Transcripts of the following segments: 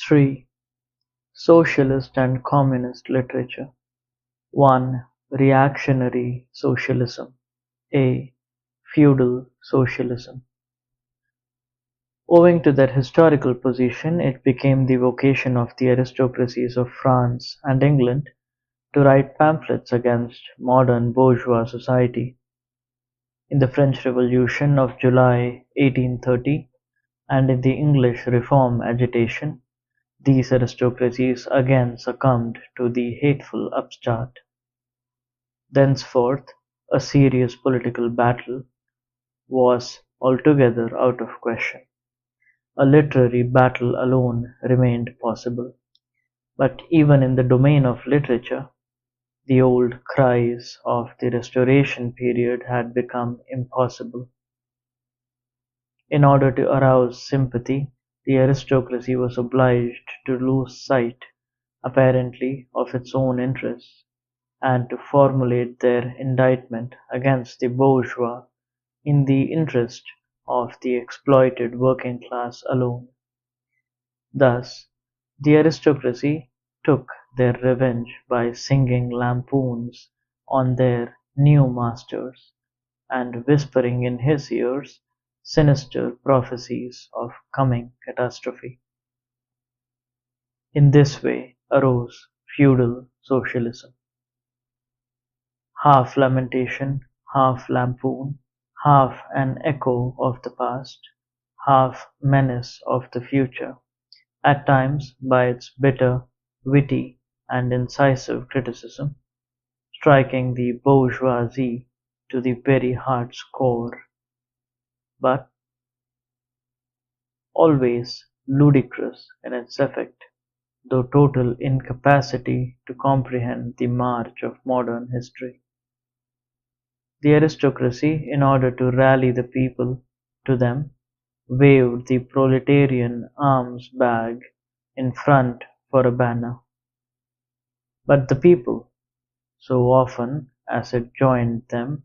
3. Socialist and Communist Literature. 1. Reactionary Socialism. A. Feudal Socialism. Owing to their historical position, it became the vocation of the aristocracies of France and England to write pamphlets against modern bourgeois society. In the French Revolution of July 1830 and in the English Reform agitation, these aristocracies again succumbed to the hateful upstart. Thenceforth, a serious political battle was altogether out of question. A literary battle alone remained possible. But even in the domain of literature, the old cries of the Restoration period had become impossible. In order to arouse sympathy, the aristocracy was obliged to lose sight, apparently, of its own interests, and to formulate their indictment against the bourgeois in the interest of the exploited working class alone. Thus, the aristocracy took their revenge by singing lampoons on their new masters, and whispering in his ears sinister prophecies of coming catastrophe. In this way arose feudal socialism. Half lamentation, half lampoon, half an echo of the past, half menace of the future, at times by its bitter, witty, and incisive criticism, striking the bourgeoisie to the very heart's core, but always ludicrous in its effect, though total incapacity to comprehend the march of modern history. The aristocracy, in order to rally the people to them, waved the proletarian arms bag in front for a banner. But the people, so often as it joined them,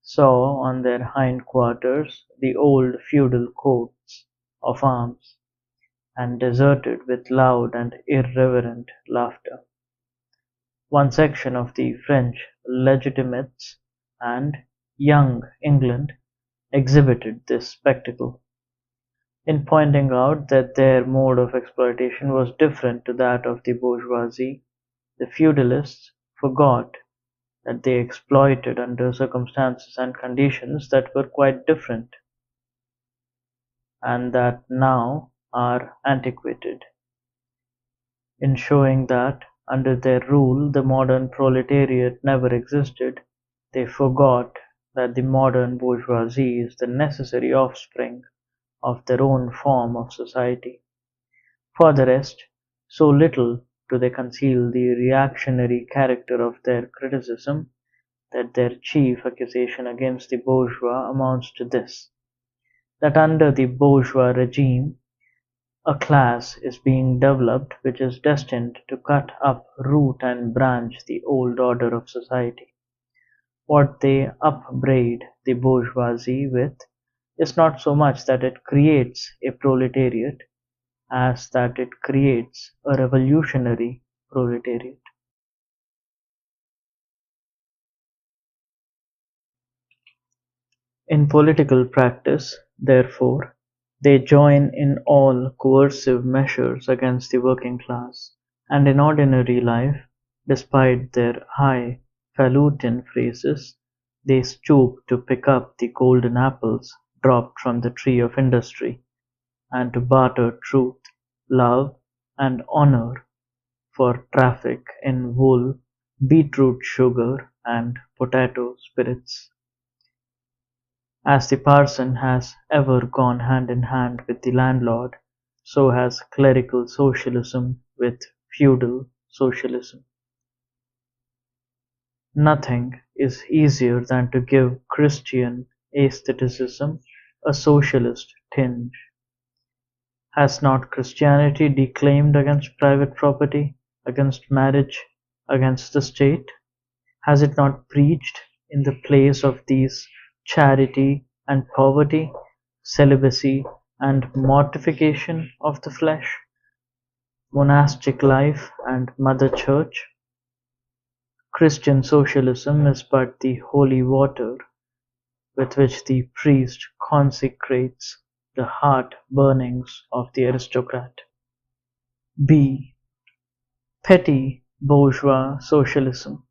saw on their hindquarters the old feudal coats of arms, and deserted with loud and irreverent laughter. One section of the French Legitimates and Young England exhibited this spectacle. In pointing out that their mode of exploitation was different to that of the bourgeoisie, the feudalists forgot that they exploited under circumstances and conditions that were quite different, and that now are antiquated. In showing that under their rule the modern proletariat never existed, they forgot that the modern bourgeoisie is the necessary offspring of their own form of society. For the rest, so little do they conceal the reactionary character of their criticism, that their chief accusation against the bourgeois amounts to this: that under the bourgeois regime a class is being developed which is destined to cut up root and branch the old order of society. What they upbraid the bourgeoisie with is not so much that it creates a proletariat as that it creates a revolutionary proletariat. In political practice, therefore, they join in all coercive measures against the working class, and in ordinary life, despite their highfalutin phrases, they stoop to pick up the golden apples dropped from the tree of industry, and to barter truth, love, and honor for traffic in wool, beetroot sugar, and potato spirits. As the parson has ever gone hand in hand with the landlord, so has clerical socialism with feudal socialism. Nothing is easier than to give Christian aestheticism a socialist tinge. Has not Christianity declaimed against private property, against marriage, against the state? Has it not preached in the place of these charity and poverty, celibacy and mortification of the flesh? monastic life and Mother Church. Christian socialism is but the holy water with which the priest consecrates the heart burnings of the aristocrat. B. Petty bourgeois socialism.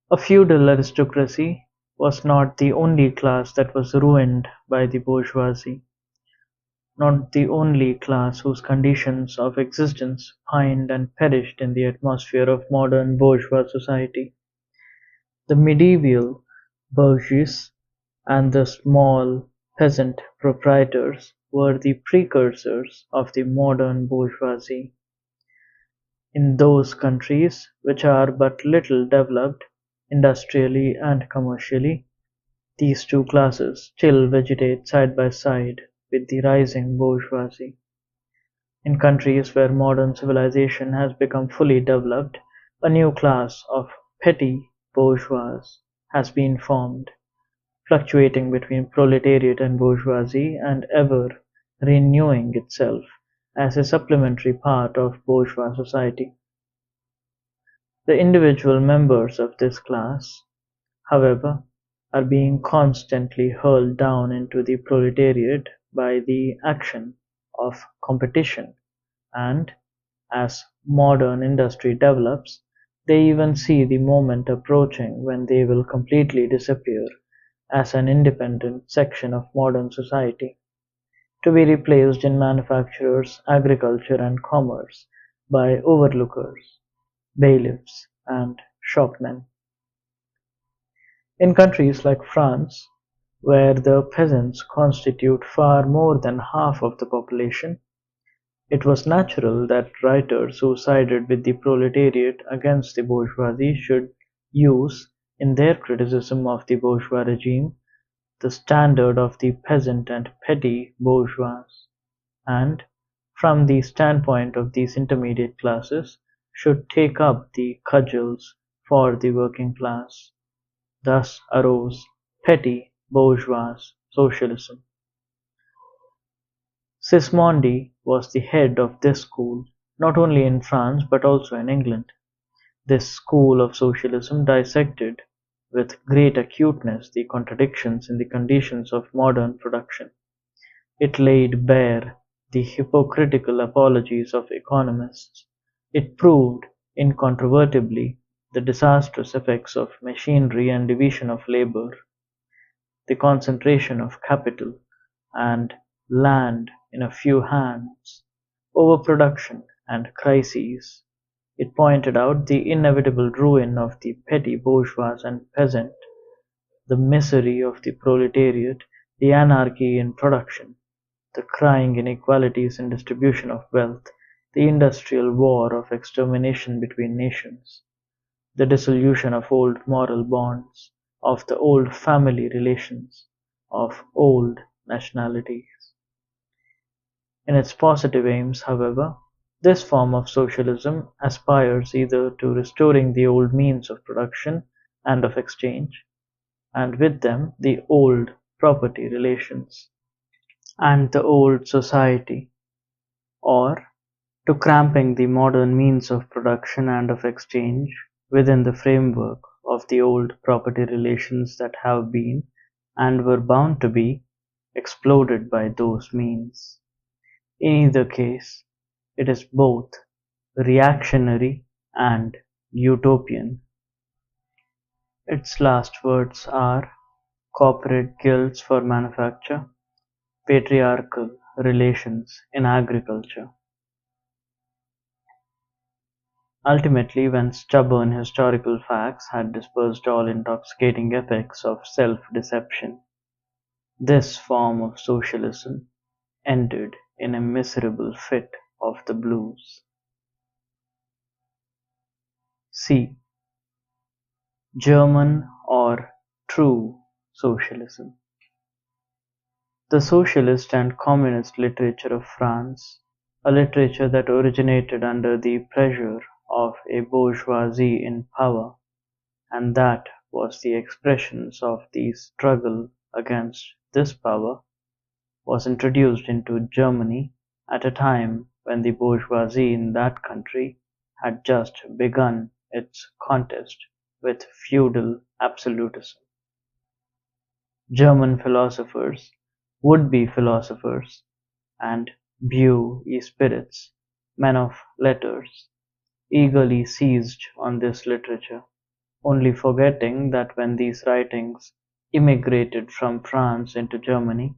A feudal aristocracy was not the only class that was ruined by the bourgeoisie, not the only class whose conditions of existence pined and perished in the atmosphere of modern bourgeois society. The medieval bourgeois and the small peasant proprietors were the precursors of the modern bourgeoisie. In those countries which are but little developed industrially and commercially, these two classes still vegetate side by side with the rising bourgeoisie. In countries where modern civilization has become fully developed, a new class of petty bourgeois has been formed, fluctuating between proletariat and bourgeoisie and ever renewing itself as a supplementary part of bourgeois society. The individual members of this class, however, are being constantly hurled down into the proletariat by the action of competition, and, as modern industry develops, they even see the moment approaching when they will completely disappear as an independent section of modern society, to be replaced in manufactures, agriculture, and commerce by overlookers, bailiffs, and shopmen. In countries like France, where the peasants constitute far more than half of the population, it was natural that writers who sided with the proletariat against the bourgeoisie should use, in their criticism of the bourgeois regime, the standard of the peasant and petty bourgeois, and, from the standpoint of these intermediate classes, should take up the cudgels for the working class. Thus arose petty bourgeois socialism. Sismondi was the head of this school, not only in France but also in England. This school of socialism dissected with great acuteness the contradictions in the conditions of modern production. It laid bare the hypocritical apologies of economists. It proved incontrovertibly the disastrous effects of machinery and division of labor, the concentration of capital and land in a few hands, overproduction and crises. It pointed out the inevitable ruin of the petty bourgeois and peasant, the misery of the proletariat, the anarchy in production, the crying inequalities in distribution of wealth, the industrial war of extermination between nations, the dissolution of old moral bonds, of the old family relations, of old nationalities. In its positive aims, however, this form of socialism aspires either to restoring the old means of production and of exchange, and with them the old property relations and the old society, or to cramping the modern means of production and of exchange within the framework of the old property relations that have been, and were bound to be, exploded by those means. In either case, it is both reactionary and utopian. Its last words are corporate guilds for manufacture, patriarchal relations in agriculture. Ultimately, when stubborn historical facts had dispersed all intoxicating effects of self-deception, this form of socialism ended in a miserable fit of the blues. C. German or true socialism. The socialist and communist literature of France, a literature that originated under the pressure of a bourgeoisie in power, and that was the expressions of the struggle against this power, was introduced into Germany at a time when the bourgeoisie in that country had just begun its contest with feudal absolutism. German philosophers, would-be philosophers, and beaux spirits, men of letters, eagerly seized on this literature, only forgetting that when these writings immigrated from France into Germany,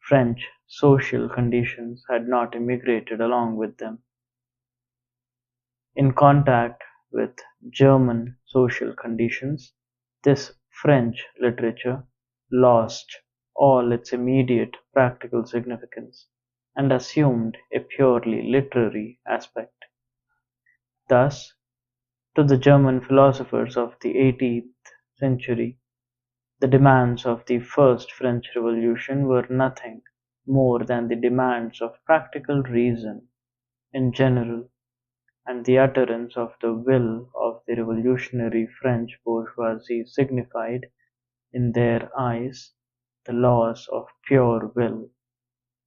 French social conditions had not immigrated along with them. In contact with German social conditions, this French literature lost all its immediate practical significance and assumed a purely literary aspect. Thus, to the German philosophers of the 18th century, the demands of the First French Revolution were nothing more than the demands of practical reason in general, and the utterance of the will of the revolutionary French bourgeoisie signified, in their eyes, the laws of pure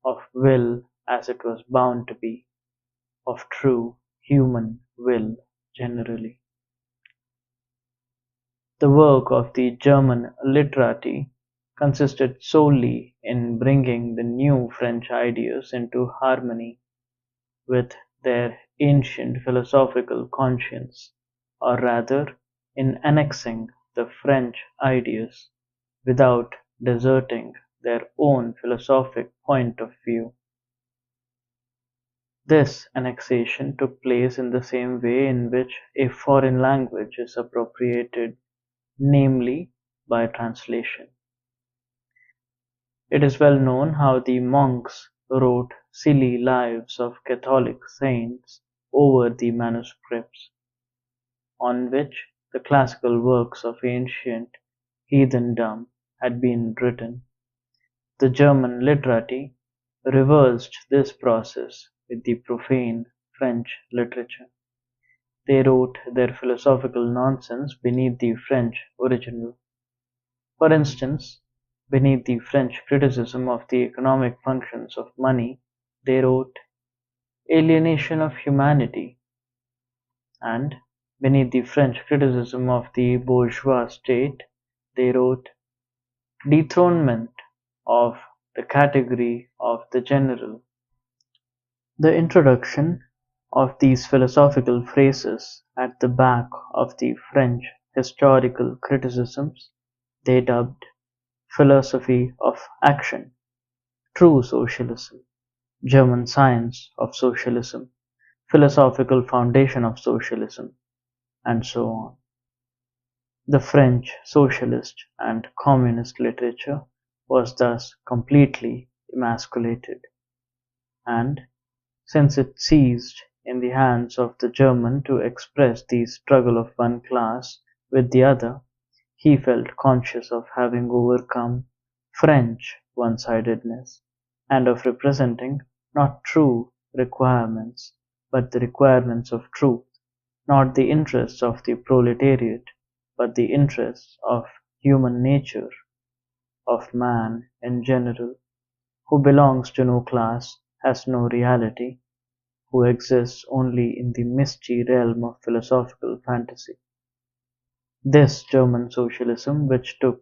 of will as it was bound to be, of true human will generally. The work of the German literati consisted solely in bringing the new French ideas into harmony with their ancient philosophical conscience, or rather in annexing the French ideas without deserting their own philosophic point of view. This annexation took place in the same way in which a foreign language is appropriated, namely by translation. It is well known how the monks wrote silly lives of Catholic saints over the manuscripts, on which the classical works of ancient heathendom had been written. The German literati reversed this process with the profane French literature. They wrote their philosophical nonsense beneath the French original. For instance, beneath the French criticism of the economic functions of money, they wrote alienation of humanity, and beneath the French criticism of the bourgeois state, they wrote dethronement of the category of the general. The introduction of these philosophical phrases at the back of the French historical criticisms they dubbed philosophy of action, true socialism, German science of socialism, philosophical foundation of socialism, and so on. The French socialist and communist literature was thus completely emasculated, and since it ceased in the hands of the German to express the struggle of one class with the other, he felt conscious of having overcome French one-sidedness, and of representing not true requirements, but the requirements of truth, not the interests of the proletariat, but the interests of human nature, of man in general, who belongs to no class, has no reality, who exists only in the misty realm of philosophical fantasy. This German socialism, which took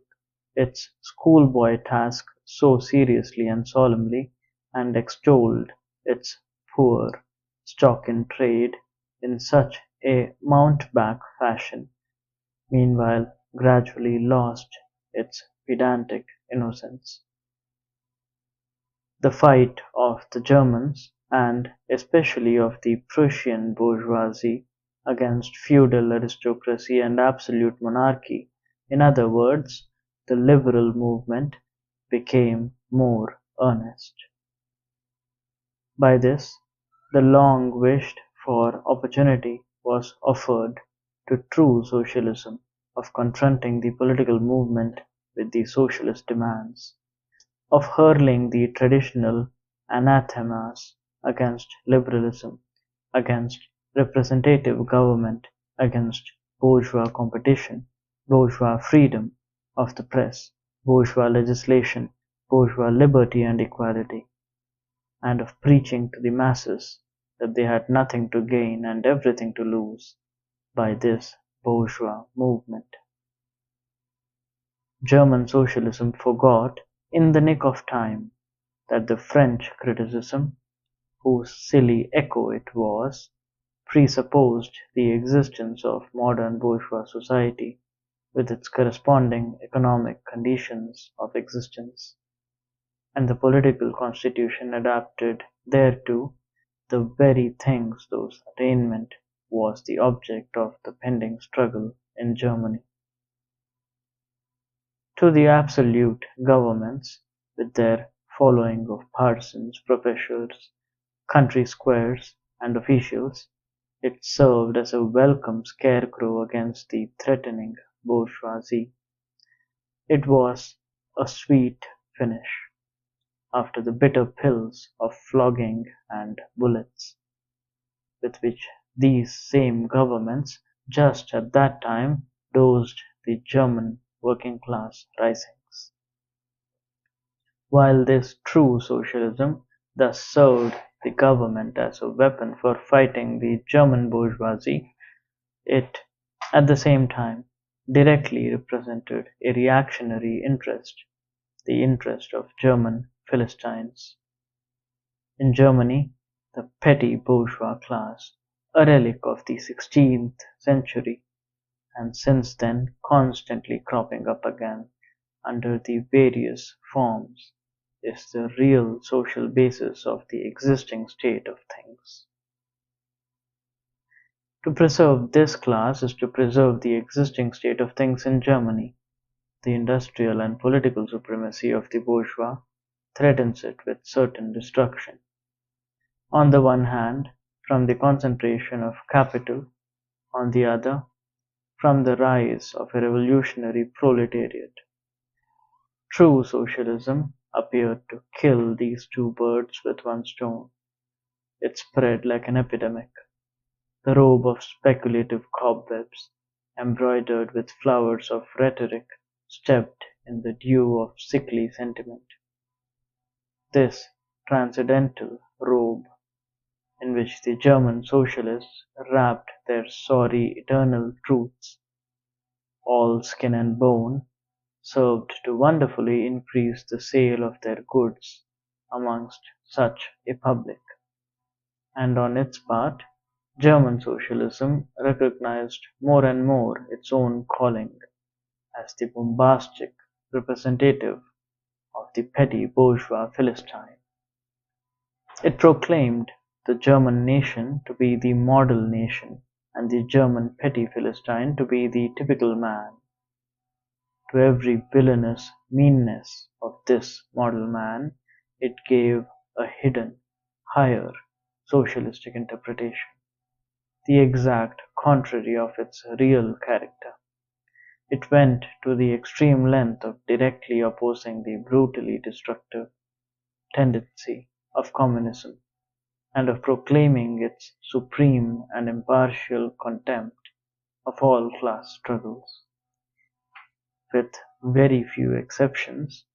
its schoolboy task so seriously and solemnly, and extolled its poor stock in trade in such a mountebank fashion, meanwhile gradually lost its pedantic innocence. The fight of the Germans, and especially of the Prussian bourgeoisie, against feudal aristocracy and absolute monarchy, in other words, the liberal movement, became more earnest. By this, the long wished for opportunity was offered to true socialism of confronting the political movement with the socialist demands, of hurling the traditional anathemas against liberalism, against representative government, against bourgeois competition, bourgeois freedom of the press, bourgeois legislation, bourgeois liberty and equality, and of preaching to the masses that they had nothing to gain and everything to lose by this bourgeois movement. German socialism forgot, in the nick of time, that the French criticism, whose silly echo it was, presupposed the existence of modern bourgeois society with its corresponding economic conditions of existence, and the political constitution adapted thereto, the very things whose attainment was the object of the pending struggle in Germany. To the absolute governments, with their following of parsons, professors, country squares, and officials, it served as a welcome scarecrow against the threatening bourgeoisie. It was a sweet finish, after the bitter pills of flogging and bullets, with which these same governments just at that time dosed the German working class risings. While this true socialism thus served the government as a weapon for fighting the German bourgeoisie, it, at the same time, directly represented a reactionary interest, the interest of German Philistines. In Germany, the petty bourgeois class, a relic of the 16th century, and since then constantly cropping up again under the various forms, is the real social basis of the existing state of things. To preserve this class is to preserve the existing state of things in Germany. The industrial and political supremacy of the bourgeois threatens it with certain destruction. On the one hand, from the concentration of capital, on the other, from the rise of a revolutionary proletariat. True socialism appeared to kill these two birds with one stone. It spread like an epidemic, the robe of speculative cobwebs, embroidered with flowers of rhetoric, steeped in the dew of sickly sentiment. This transcendental robe, in which the German socialists wrapped their sorry eternal truths, all skin and bone, served to wonderfully increase the sale of their goods amongst such a public. And on its part, German socialism recognized more and more its own calling as the bombastic representative of the petty bourgeois Philistine. It proclaimed the German nation to be the model nation, and the German petty Philistine to be the typical man. To every villainous meanness of this model man, it gave a hidden, higher, socialistic interpretation, the exact contrary of its real character. It went to the extreme length of directly opposing the brutally destructive tendency of communism, and of proclaiming its supreme and impartial contempt of all class struggles. With very few exceptions,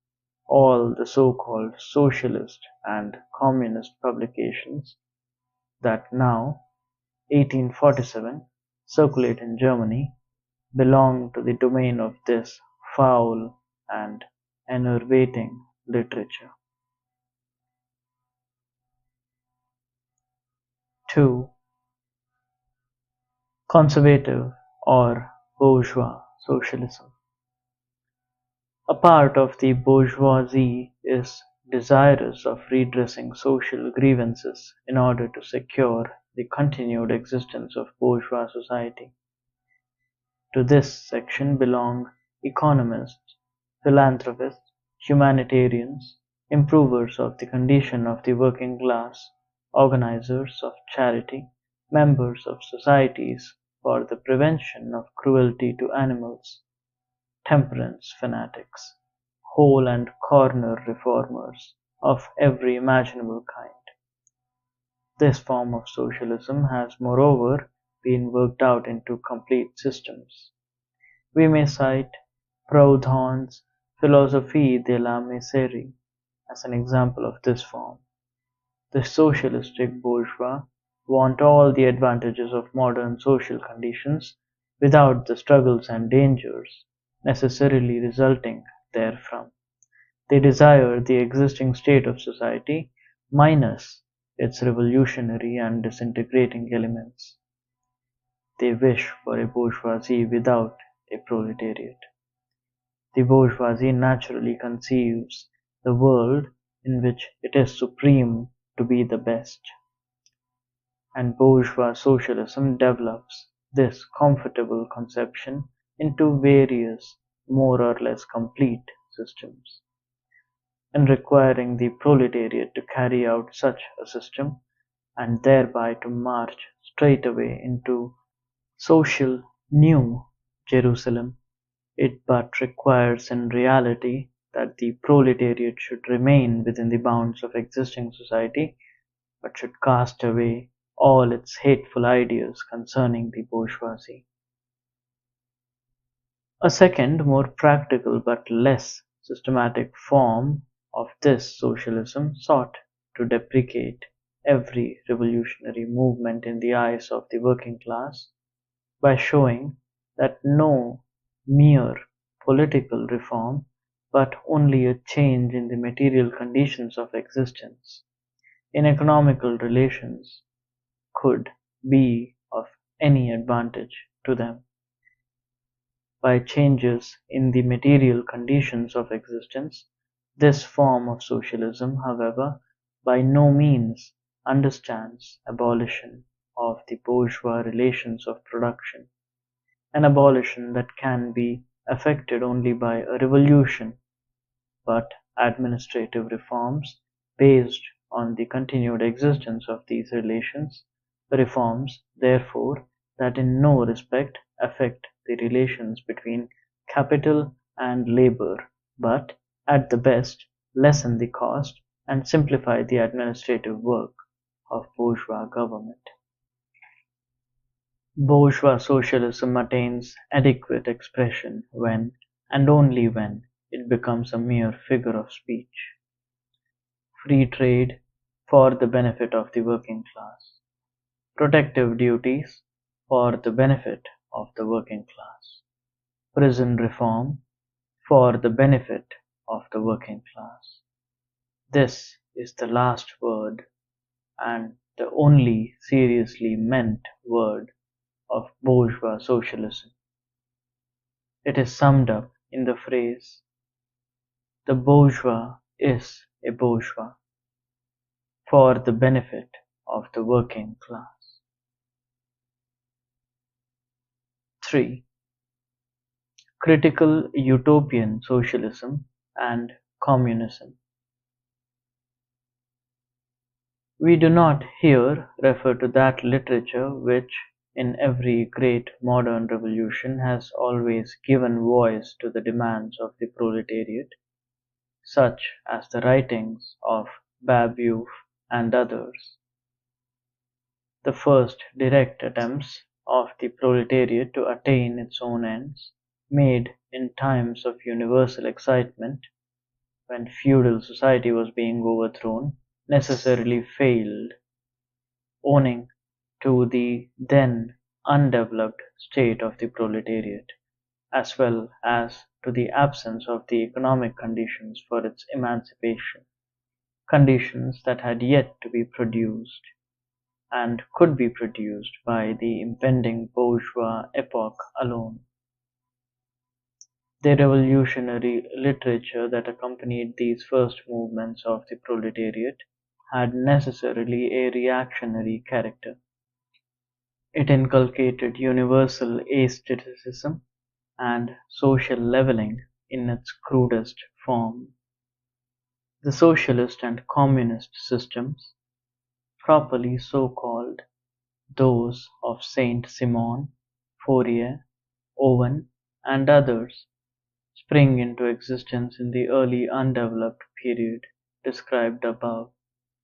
all the so-called socialist and communist publications that now, 1847, circulate in Germany belong to the domain of this foul and enervating literature. 2. Conservative or bourgeois socialism. A part of the bourgeoisie is desirous of redressing social grievances in order to secure the continued existence of bourgeois society. To this section belong economists, philanthropists, humanitarians, improvers of the condition of the working class, organizers of charity, members of societies for the prevention of cruelty to animals, temperance fanatics, hole and corner reformers of every imaginable kind. This form of socialism has moreover been worked out into complete systems. We may cite Proudhon's Philosophie de la Miserie as an example of this form. The socialistic bourgeois want all the advantages of modern social conditions without the struggles and dangers necessarily resulting therefrom. They desire the existing state of society minus its revolutionary and disintegrating elements. They wish for a bourgeoisie without a proletariat. The bourgeoisie naturally conceives the world in which it is supreme to be the best, and bourgeois socialism develops this comfortable conception into various more or less complete systems, and requiring the proletariat to carry out such a system and thereby to march straightaway into social New Jerusalem. It but requires in reality that the proletariat should remain within the bounds of existing society, but should cast away all its hateful ideas concerning the bourgeoisie. A second, more practical but less systematic form of this socialism sought to deprecate every revolutionary movement in the eyes of the working class by showing that no mere political reform, but only a change in the material conditions of existence, in economical relations, could be of any advantage to them. By changes in the material conditions of existence, this form of socialism, however, by no means understands abolition of the bourgeois relations of production, an abolition that can be effected only by a revolution, but administrative reforms based on the continued existence of these relations, reforms, therefore, that in no respect affect the relations between capital and labor, but, at the best, lessen the cost and simplify the administrative work of bourgeois government. Bourgeois socialism attains adequate expression when, and only when, it becomes a mere figure of speech. Free trade for the benefit of the working class. Protective duties for the benefit of the working class. Prison reform for the benefit of the working class. This is the last word and the only seriously meant word of bourgeois socialism. It is summed up in the phrase, "The bourgeois is a bourgeois for the benefit of the working class." 3. Critical utopian socialism and communism. We do not here refer to that literature which, in every great modern revolution, has always given voice to the demands of the proletariat, such as the writings of Babeuf and others. The first direct attempts of the proletariat to attain its own ends, made in times of universal excitement, when feudal society was being overthrown, necessarily failed, owing to the then undeveloped state of the proletariat, as well as to the absence of the economic conditions for its emancipation, conditions that had yet to be produced and could be produced by the impending bourgeois epoch alone. The revolutionary literature that accompanied these first movements of the proletariat had necessarily a reactionary character. It inculcated universal aestheticism and social leveling in its crudest form. The socialist and communist systems, properly so called, those of Saint Simon, Fourier, Owen, and others, spring into existence in the early undeveloped period described above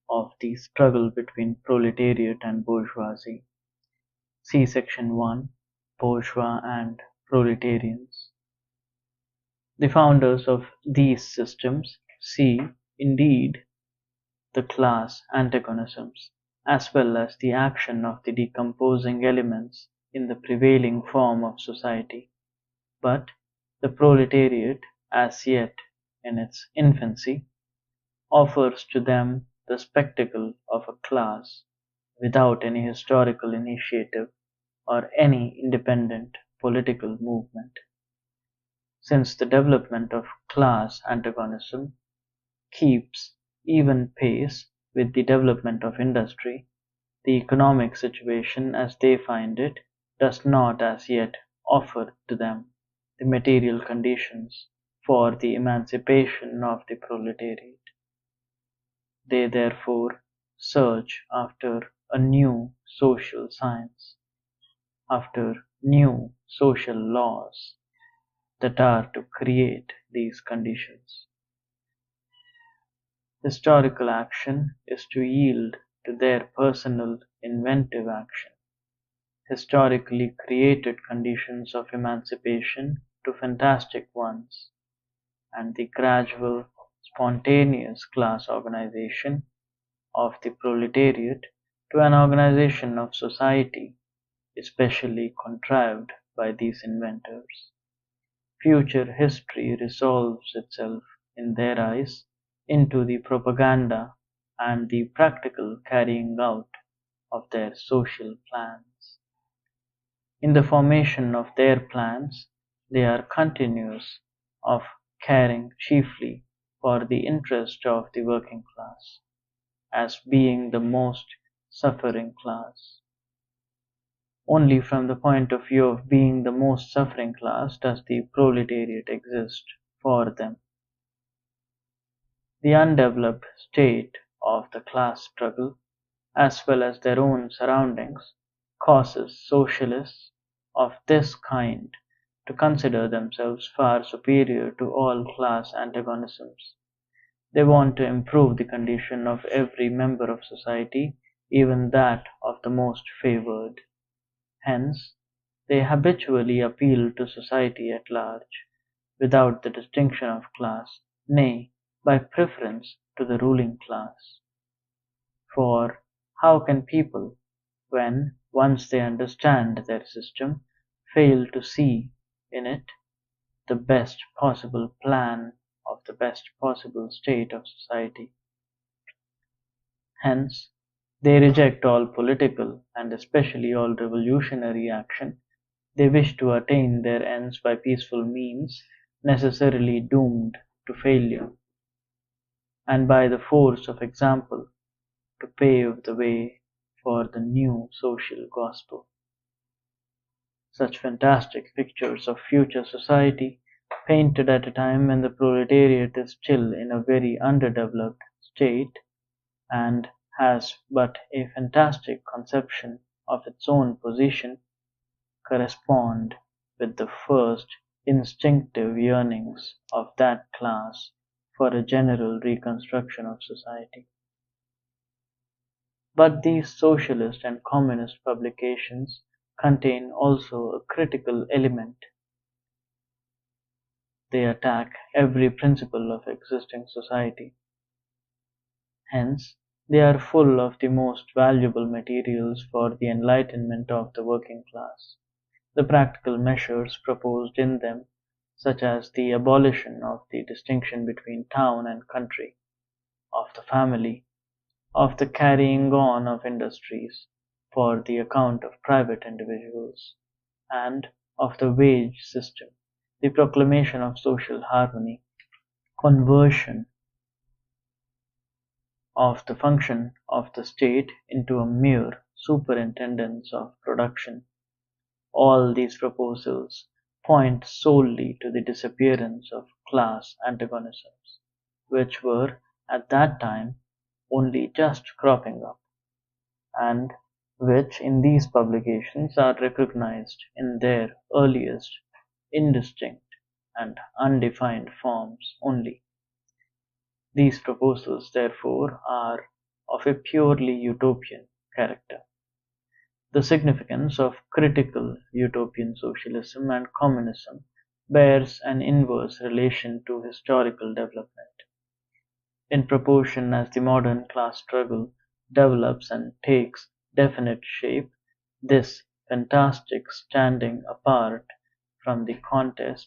of the struggle between proletariat and bourgeoisie. See section 1, Bourgeois and Proletarians. The founders of these systems see, indeed, the class antagonisms, as well as the action of the decomposing elements in the prevailing form of society. But the proletariat, as yet in its infancy, offers to them the spectacle of a class without any historical initiative or any independent political movement. Since the development of class antagonism keeps even pace with the development of industry, the economic situation as they find it does not as yet offer to them the material conditions for the emancipation of the proletariat. They therefore search after a new social science, after new social laws that are to create these conditions. Historical action is to yield to their personal inventive action, historically created conditions of emancipation to fantastic ones, and the gradual, spontaneous class organization of the proletariat to an organization of society especially contrived by these inventors. Future history resolves itself in their eyes into the propaganda and the practical carrying out of their social plans. In the formation of their plans, they are continuous of caring chiefly for the interest of the working class, as being the most suffering class. Only from the point of view of being the most suffering class does the proletariat exist for them. The undeveloped state of the class struggle, as well as their own surroundings, causes socialists of this kind to consider themselves far superior to all class antagonisms. They want to improve the condition of every member of society, even that of the most favored. Hence, they habitually appeal to society at large, without the distinction of class, nay, by preference to the ruling class. For how can people, when once they understand their system, fail to see in it the best possible plan of the best possible state of society? Hence, they reject all political and especially all revolutionary action. They wish to attain their ends by peaceful means, necessarily doomed to failure, and by the force of example to pave the way for the new social gospel. Such fantastic pictures of future society, painted at a time when the proletariat is still in a very underdeveloped state and has but a fantastic conception of its own position, correspond with the first instinctive yearnings of that class for a general reconstruction of society. But these socialist and communist publications contain also a critical element. They attack every principle of existing society. Hence, they are full of the most valuable materials for the enlightenment of the working class. The practical measures proposed in them, such as the abolition of the distinction between town and country, of the family, of the carrying on of industries for the account of private individuals, and of the wage system, the proclamation of social harmony, conversion of the function of the state into a mere superintendence of production. All these proposals point solely to the disappearance of class antagonisms, which were at that time only just cropping up, and which in these publications are recognized in their earliest, indistinct, and undefined forms only. These proposals, therefore, are of a purely utopian character. The significance of critical utopian socialism and communism bears an inverse relation to historical development. In proportion as the modern class struggle develops and takes definite shape, this fantastic standing apart from the contest,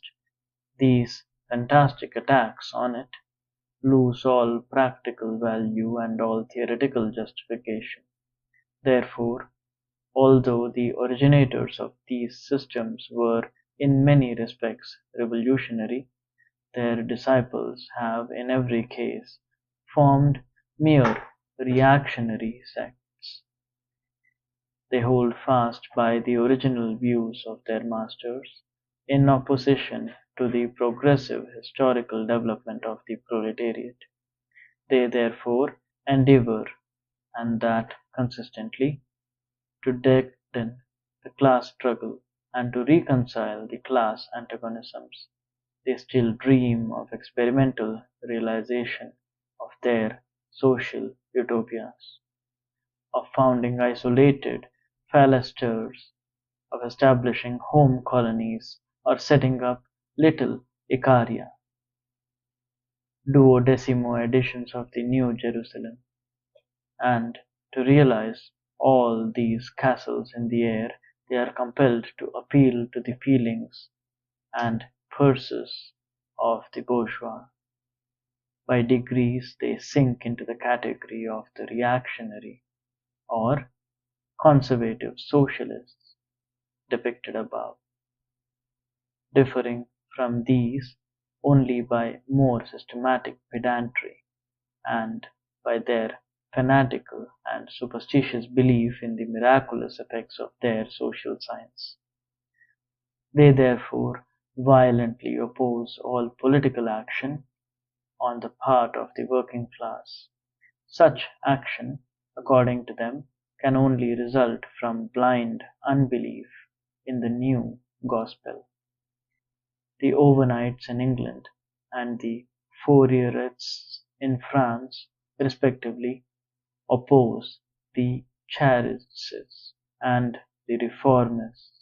these fantastic attacks on it, lose all practical value and all theoretical justification. Therefore, although the originators of these systems were in many respects revolutionary, their disciples have in every case formed mere reactionary sects. They hold fast by the original views of their masters, in opposition to the progressive historical development of the proletariat. They therefore endeavor, and that consistently, to deaden the class struggle and to reconcile the class antagonisms. They still dream of experimental realization of their social utopias, of founding isolated phylacteries, of establishing home colonies, or setting up little Icaria, duodecimo editions of the New Jerusalem. And to realize all these castles in the air, they are compelled to appeal to the feelings and purses of the bourgeois. By degrees they sink into the category of the reactionary or conservative socialists depicted above, differing from these only by more systematic pedantry and by their fanatical and superstitious belief in the miraculous effects of their social science. They therefore violently oppose all political action on the part of the working class. Such action, according to them, can only result from blind unbelief in the new gospel. The overnights in England and the Fourierists in France, respectively, oppose the Charists and the Reformists.